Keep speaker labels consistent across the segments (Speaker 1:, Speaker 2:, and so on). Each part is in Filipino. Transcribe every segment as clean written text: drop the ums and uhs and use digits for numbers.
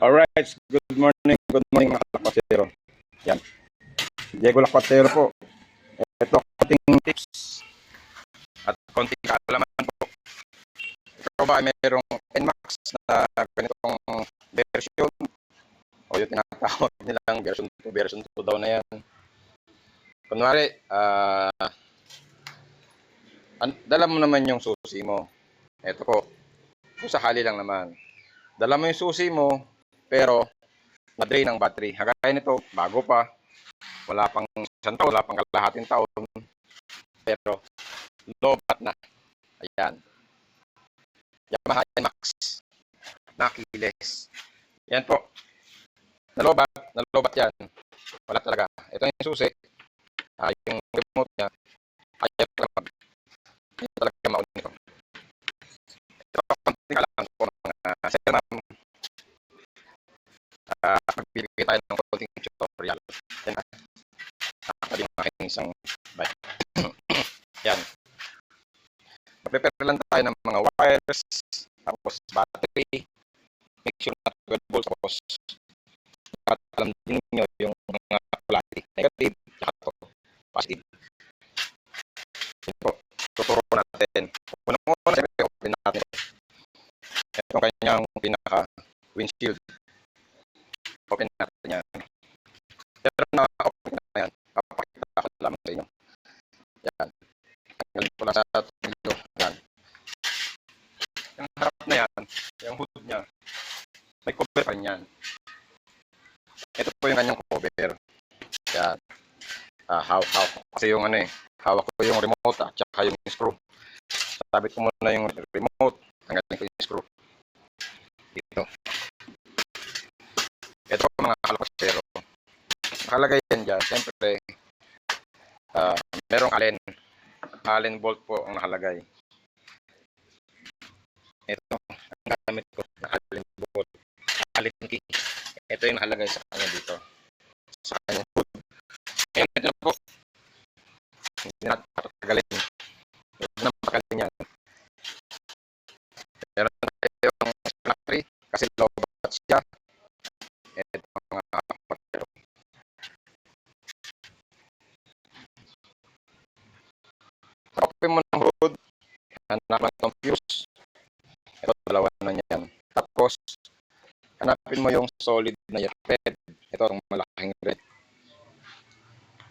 Speaker 1: Alright, good morning mga lakwatero. Yan, Diego Lakwatero po. Ito konting tips at konting kaalaman po. Ikaw ba ay mayroong NMAX na ganitong version o yung tinatawag nilang version 2 daw na yan. Kunwari, dala mo naman yung susi mo. Ito po, kung sakali lang naman. Dala mo yung susi mo, pero na-drain ang battery. Kagaya nito, bago pa. Wala pang isang taon, wala pang kalahating taon. Pero, lobat na. Ayan. Yamaha NMAX. Nakiles. Yan po. Nalobat yan. Wala talaga. Ito yung susi. Yung remote niya. Ayaw talaga maunit ito. Ito, konti ka lang po mga sir ma'am. Magbibigay tayo ng konting tutorial. Yan na. Nakakali mga aking isang bike. Yan. Mag-prepare lang tayo ng mga wires, tapos battery, make sure na 12 volts, tapos alam din nyo yung mga polarity, negative, saka positive. Ito, tuturo natin. Unang-una, siyempre, open natin. Ito ang kanyang pinaka-windshield. Open natin yan. Pero na-open na yan. Papakita ko lamang sa inyo. Yan. Tanggalin ko lang sa video. Yan. Yung harap na yan, yung hood niya, may cover pa rin yan. Ito po yung kanyang cover. Yan. Kasi yung hawak ko yung remote at saka yung screw. Sabit ko muna yung remote, tanggalin ko yung screw. Dito. Ito po mga kalapasero. Nakalagay yan dyan. Siyempre, merong Allen bolt po ang nakalagay. Ito, ang gamit ko na Allen bolt. Allen key. Ito yung nakalagay sa kanya dito. Sa kanya hood. Ito na po. Hindi natin patatagalin. Huwag na matagalin yan. Meron tayo yung battery kasi low bat siya. Ito mga kapatero. Open mo ng hood. Hanapan itong fuse. Ito, dalawa na yan. Tapos, hanapin mo yung solid na red. Ito, ang malaking red.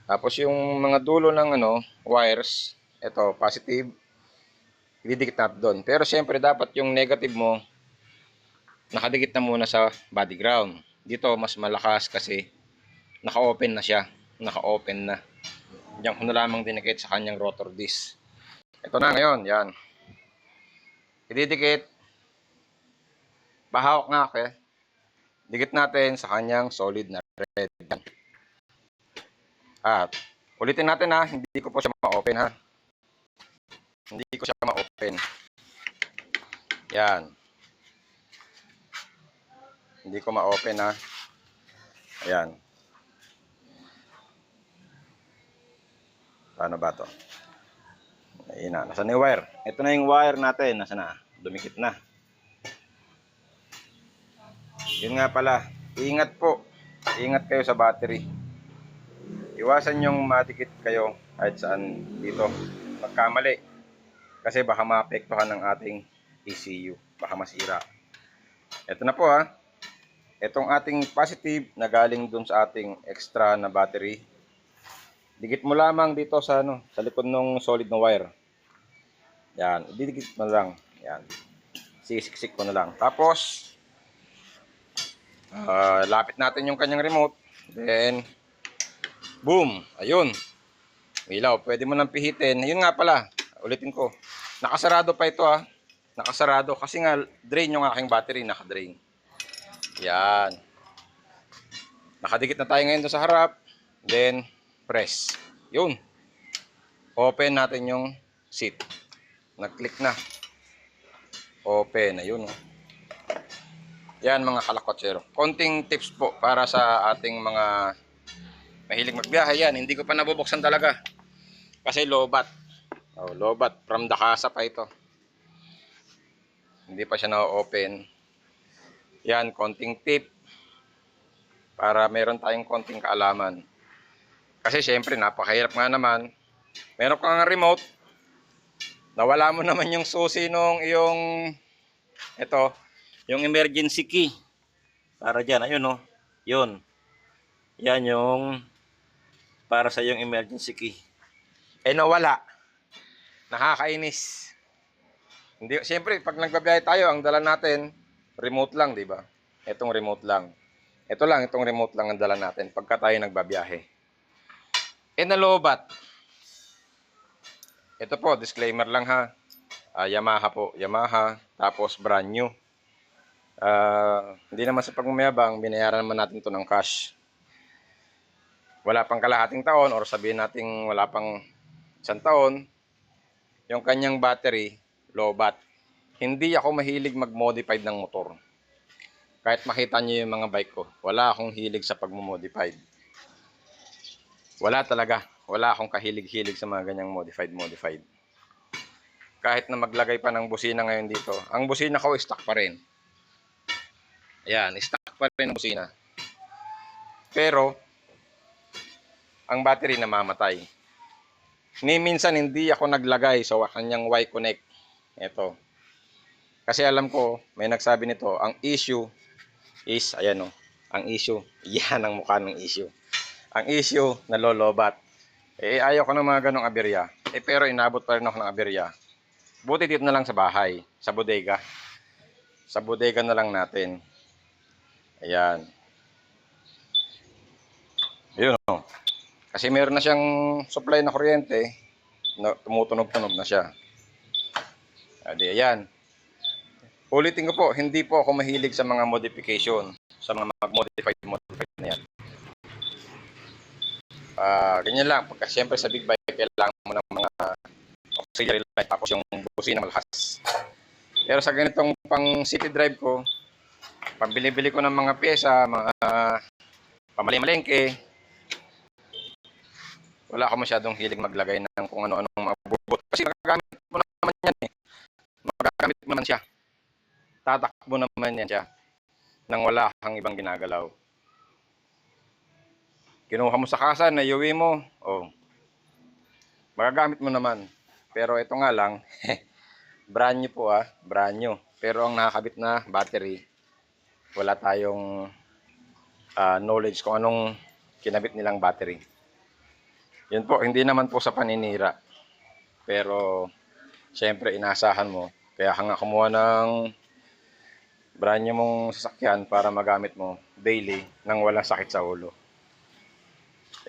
Speaker 1: Tapos, yung mga dulo ng wires, ito, positive, ididikit natin doon. Pero, siyempre, dapat yung negative mo, nakadikit na muna sa body ground. Dito, mas malakas kasi naka-open na siya. Naka-open na. Diyan ko na lamang dinikit sa kanyang rotor disc. Ito na ngayon, yan. Ididikit. Bahawak nga ako Dikit natin sa kanyang solid na red. At ulitin natin hindi ko po siya ma-open Hindi ko siya ma-open. Yan. Hindi ko ma-open Ayan. Paano ba to? Ayun na. Nasaan na yung wire? Ito na yung wire natin. Nasaan na? Dumikit na. Yun nga pala, ingat po. Ingat kayo sa battery. Iwasan yung madikit kayo kahit saan dito. Magkamali. Kasi baka maapektuhan ng ating ECU. Baka masira. Ito na po Itong ating positive na galing dun sa ating extra na battery. Dikit mo lamang dito sa sa likod ng solid na wire. Yan, didikit mo lang. Yan. Sisiksik ko na lang. Tapos lapit natin yung kanyang remote. Then, boom! Ayun. Ilaw. Pwede mo nang pihitin. Ayun nga pala. Ulitin ko. Nakasarado pa ito Nakasarado. Kasi nga, drain yung aking battery. Naka-drain. Yan. Nakadikit na tayo ngayon sa harap. Then, press. Yun. Open natin yung seat. Nag-click na. Open. Ayun. Yan mga kalakotsero. Konting tips po para sa ating mga mahilig magbiyahe. Yan, hindi ko pa nabubuksan talaga. Kasi lobat. Lobat. From the casa pa ito. Hindi pa siya na-open. Yan, konting tip. para meron tayong konting kaalaman. Kasi syempre napakahirap nga naman. Meron kang remote, nawala mo naman yung susi nung yung emergency key. Para dyan, ayun o. Yun. Yan yung para sa yung emergency key. Nawala. Nakakainis. Hindi, siyempre, pag nagbabiyahe tayo, ang dala natin, remote lang, di ba? Itong remote lang. Itong remote lang ang dala natin pagka tayo nagbabiyahe. Nalobat. Ito po, disclaimer lang ha. Yamaha po, Yamaha, tapos brand new. Hindi naman sa pagmamayabang, binayaran naman natin to ng cash. Wala pang kalahating taon or sabihin natin wala pang isang taon, yung kanyang battery, lobat. Hindi ako mahilig mag-modified ng motor. Kahit makita niyo yung mga bike ko, wala akong hilig sa pag-modified. Wala talaga. Wala akong kahilig-hilig sa mga ganyang modified. Kahit na maglagay pa ng busina ngayon dito, ang busina ko stock pa rin. Ayan, stock pa rin ang busina. Pero, ang battery namamatay. Minsan hindi ako naglagay sa kanyang Y-Connect. Ito. Kasi alam ko, may nagsabi nito, ang issue is, ayan o, ang issue, yan ang mukha ng issue. Ang issue, nalolobat. Ayaw ko ng mga ganong aberya. Pero inabot pa rin ako ng aberya. Buti dito na lang sa bahay, sa bodega. Sa bodega na lang natin. Ayan. Yun o. Kasi meron na siyang supply na kuryente, tumutunog-tunog na siya. Adi, ayan. Ulitin ko po, hindi po ako mahilig sa mga modification, sa mga modified na yan. Ganyan lang, pagka siyempre sa big bike, kailangan mo ng mga auxiliary light, tapos yung busina malakas. Pero sa ganitong pang city drive ko, pambili-bili ko ng mga pyesa, mga pamali-malengke, wala ako masyadong hilig maglagay ng kung ano-anong mabubot. Kasi magagamit mo naman yan eh. Magagamit mo naman siya. Tatakbo naman yan siya nang wala kang ibang ginagalaw. Kinuha mo sa kasa, naiuwi mo, magagamit mo naman. Pero ito nga lang, brand new po brand new. Pero ang nakakabit na battery, wala tayong knowledge kung anong kinabit nilang battery. Yun po, hindi naman po sa paninira. Pero, syempre, inasahan mo. Kaya ka nga kumuha ng brand new mong sasakyan para magamit mo daily nang walang sakit sa ulo.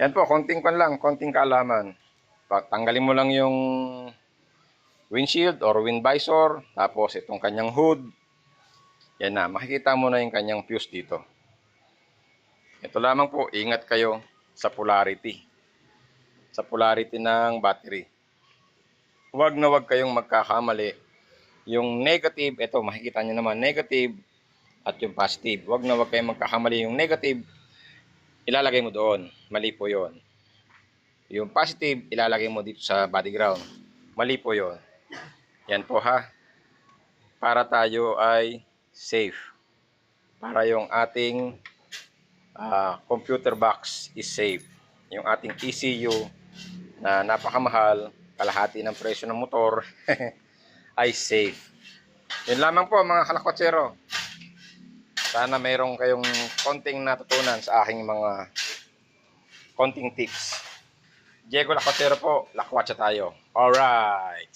Speaker 1: Yan po, konting kaalaman. Tanggalin mo lang yung windshield or wind visor, tapos itong kanyang hood. Yan na, makikita mo na yung kanyang fuse dito. Ito lamang po, ingat kayo sa polarity. Sa polarity ng battery. Huwag na huwag kayong magkakamali. Yung negative, ito makikita nyo naman, negative at yung positive. Huwag na huwag kayong magkakamali. Yung negative, ilalagay mo doon. Mali po yun. Yung positive, ilalagay mo dito sa body ground. Mali po yun. Yan po ha. Para tayo ay safe. Para yung ating computer box is safe. Yung ating ECU na napakamahal, kalahati ng presyo ng motor, ay safe. Yun lamang po mga kalakotsero. Sana mayroong kayong konting natutunan sa aking mga konting tips. Diego Lakotsero po, lakwatsa tayo. Alright.